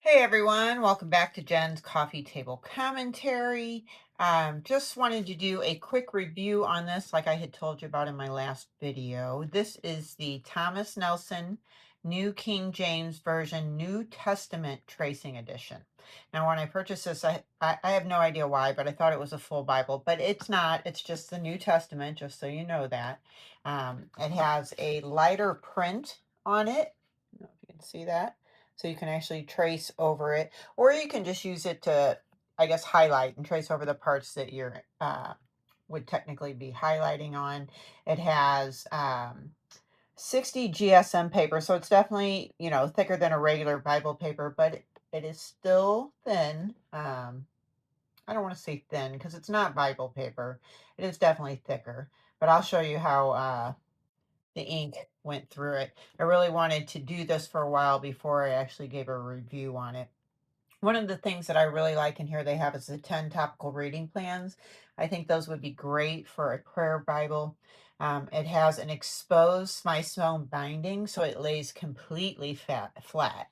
Hey everyone, welcome back to Jen's Coffee Table Commentary. Just wanted to do a quick review on this, like I had told you about in my last video. This is the Thomas Nelson New King James Version New Testament Tracing Edition. Now, when I purchased this, I have no idea why, but I thought it was a full Bible, but it's not. It's just the New Testament, just so you know that. It has a lighter print on it. I don't know if you can see that. So you can actually trace over it, or you can just use it to, I guess, highlight and trace over the parts that you're would technically be highlighting on. It has 60 GSM paper, so it's definitely, thicker than a regular Bible paper, but it is still thin. I don't want to say thin because it's not Bible paper. It is definitely thicker, but I'll show you how the ink went through it. I really wanted to do this for a while before I actually gave a review on it. One of the things that I really like in here they have is the 10 topical reading plans. I think those would be great for a prayer Bible. It has an exposed smile binding, so it lays completely flat.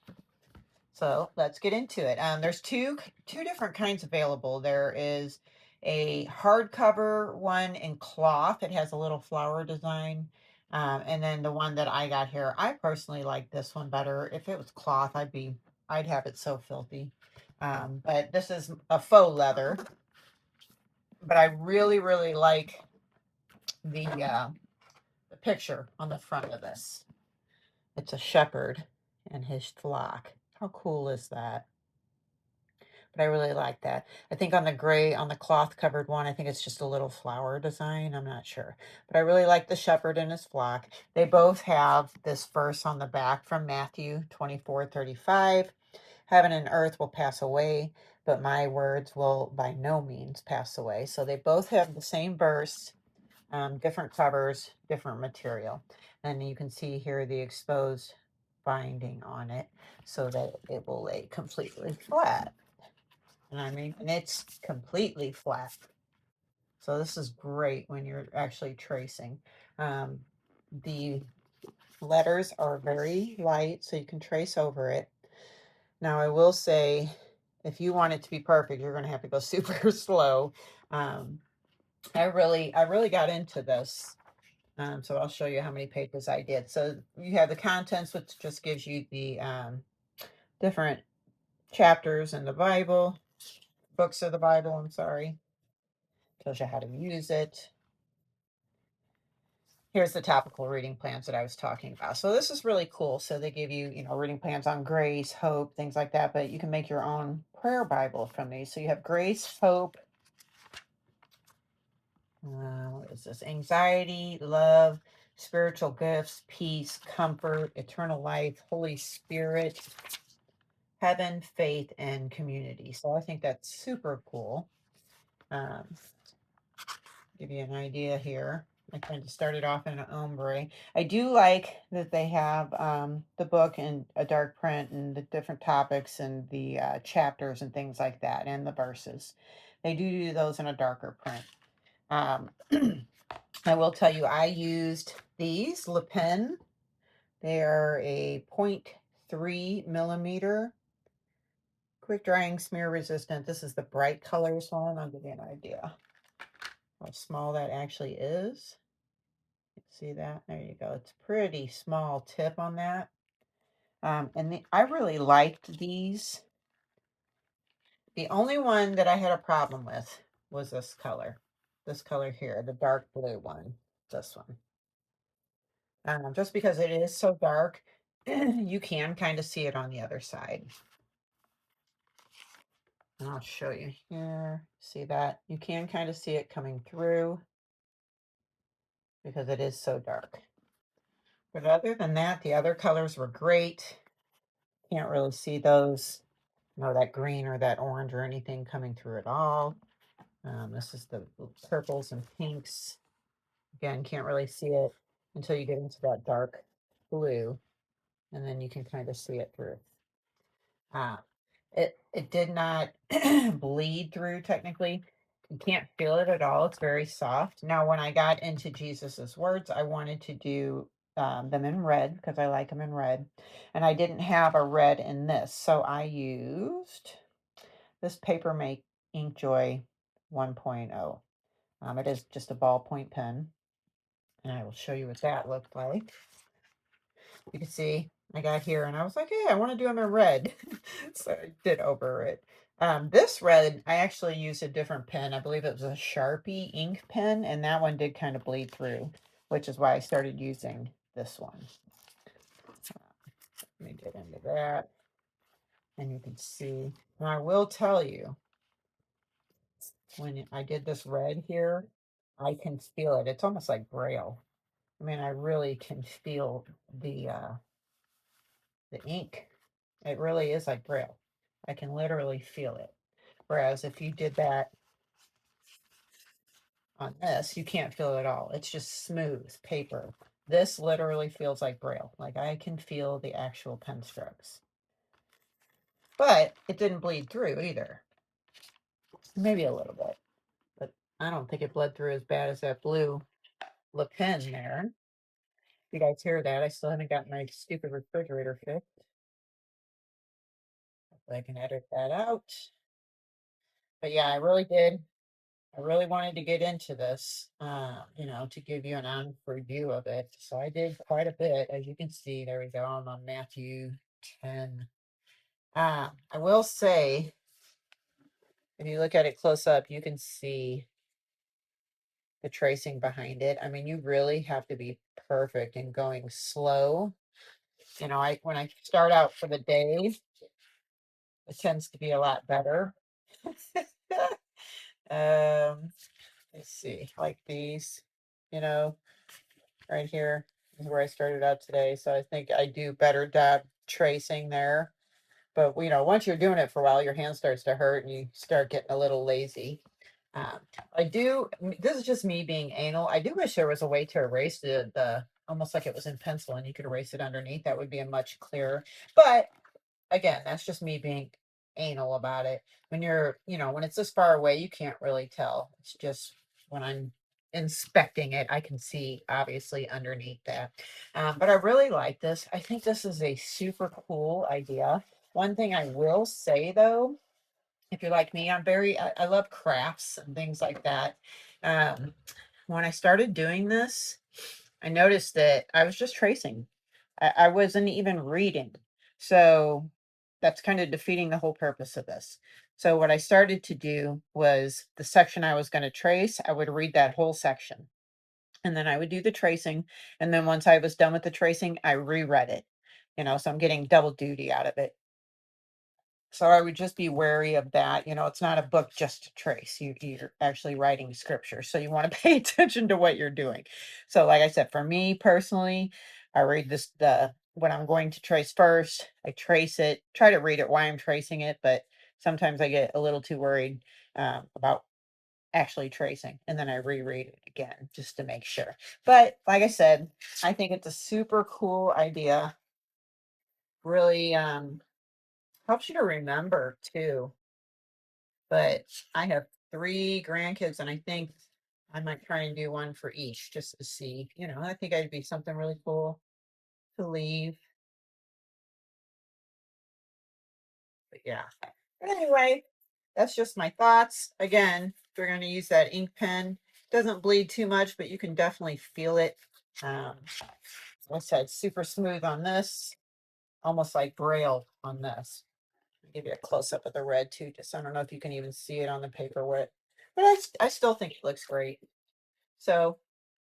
So let's get into it. There's two different kinds available. There is a hardcover one in cloth. It has a little flower design. And then the one that I got here, I personally like this one better. If it was cloth, I'd have it so filthy. But this is a faux leather. But I really, really like the picture on the front of this. It's a shepherd and his flock. How cool is that? But I really like that. I think on the cloth covered one, I think it's just a little flower design. I'm not sure. But I really like the shepherd and his flock. They both have this verse on the back from Matthew 24:35. Heaven and earth will pass away, but my words will by no means pass away. So they both have the same verse, different covers, different material. And you can see here the exposed binding on it so that it will lay completely flat. And it's completely flat. So this is great when you're actually tracing. The letters are very light, so you can trace over it. Now, I will say, if you want it to be perfect, you're going to have to go super slow. I really got into this. So I'll show you how many pages I did. So you have the contents, which just gives you the different chapters in the Bible, books of the Bible, I'm sorry. Tells you how to use it. Here's the topical reading plans that I was talking about. So this is really cool. So they give you, reading plans on grace, hope, things like that, but you can make your own prayer Bible from these. So you have grace, hope, what is this? Anxiety, love, spiritual gifts, peace, comfort, eternal life, Holy Spirit, heaven, faith, and community. So I think that's super cool. Give you an idea here. I kind of started off in an ombre. I do like that they have the book in a dark print and the different topics and the chapters and things like that and the verses. They do those in a darker print. Um, I will tell you, I used these Le Pen. They are a 0.3 millimeter quick drying smear resistant. This is the bright colors one. I'll give you an idea how small that actually is. See that? There you go. It's pretty small tip on that. I really liked these. The only one that I had a problem with was this color. This color here, the dark blue one. This one. Just because it is so dark, you can kind of see it on the other side. And I'll show you here. See that? You can kind of see it coming through because it is so dark. But other than that, the other colors were great. Can't really see those, that green or that orange or anything coming through at all. This is the purples and pinks. Again, can't really see it until you get into that dark blue, and then you can kind of see it through. Uh, it did not bleed through technically. You can't feel it at all. It's very soft. Now, when I got into Jesus's words, I wanted to do them in red because I like them in red. And I didn't have a red in this. So I used this Paper Make Inkjoy 1.0. It is just a ballpoint pen. And I will show you what that looked like. You can see I got here and I was like, hey, I want to do them in red. So I did over it. This red, I actually used a different pen. I believe it was a Sharpie ink pen, and that one did kind of bleed through, which is why I started using this one. Let me get into that. And you can see, and I will tell you, when I did this red here, I can feel it. It's almost like Braille. I mean, I really can feel the ink. It really is like Braille. I can literally feel it. Whereas if you did that on this, you can't feel it at all. It's just smooth paper. This literally feels like Braille. Like I can feel the actual pen strokes. But it didn't bleed through either. Maybe a little bit. But I don't think it bled through as bad as that blue Le Pen there. You guys hear that? I still haven't got my stupid refrigerator fixed. Hopefully I can edit that out. But yeah, I really did. I really wanted to get into this, you know, to give you an honest review of it. So I did quite a bit. As you can see, there we go. I'm on Matthew 10. I will say, if you look at it close up, you can see the tracing behind it. I mean, you really have to be perfect and going slow. You know, when I start out for the day, it tends to be a lot better. Let's see, like these, you know, right here is where I started out today. So I think I do better job tracing there. But, you know, once you're doing it for a while, your hand starts to hurt and you start getting a little lazy. Um, this is just me being anal. I do wish there was a way to erase the almost like it was in pencil and you could erase it underneath. That would be a much clearer. But again, that's just me being anal about it. When you're, you know, when it's this far away, you can't really tell. It's just when I'm inspecting it, I can see obviously underneath that. But I really like this. I think this is a super cool idea. One thing I will say though, if you're like me, I love crafts and things like that. Um, when I started doing this, I noticed that I was just tracing. I wasn't even reading. So that's kind of defeating the whole purpose of this. So what I started to do was the section I was going to trace, I would read that whole section. And then I would do the tracing. And then once I was done with the tracing, I reread it. You know, so I'm getting double duty out of it. So I would just be wary of that. You know, it's not a book just to trace. You're actually writing scripture. So you want to pay attention to what you're doing. So like I said, for me personally, I read what I'm going to trace first. I trace it, try to read it while I'm tracing it, but sometimes I get a little too worried about actually tracing. And then I reread it again just to make sure. But like I said, I think it's a super cool idea. Really helps you to remember too. But I have 3 grandkids, and I think I might try and do one for each just to see. You know, I think it'd be something really cool to leave. But yeah. But anyway, that's just my thoughts. Again, if you're going to use that ink pen, it doesn't bleed too much, but you can definitely feel it. Like I said, super smooth on this, almost like Braille on this. I'll give you a close up of the red too. Just I don't know if you can even see it on the paper wet, but I still think it looks great. So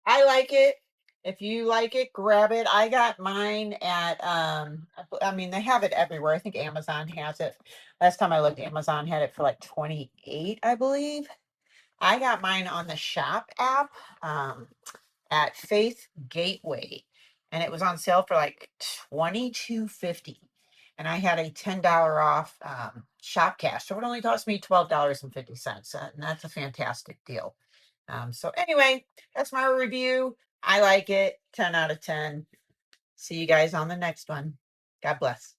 I like it. If you like it, grab it. I got mine at I mean they have it everywhere. I think Amazon has it. Last time I looked, Amazon had it for like 28, I believe. I got mine on the shop app at Faith Gateway, and it was on sale for like $22.50. And I had a $10 off shop cash. So it only cost me $12.50. And that's a fantastic deal. So anyway, that's my review. I like it. 10 out of 10. See you guys on the next one. God bless.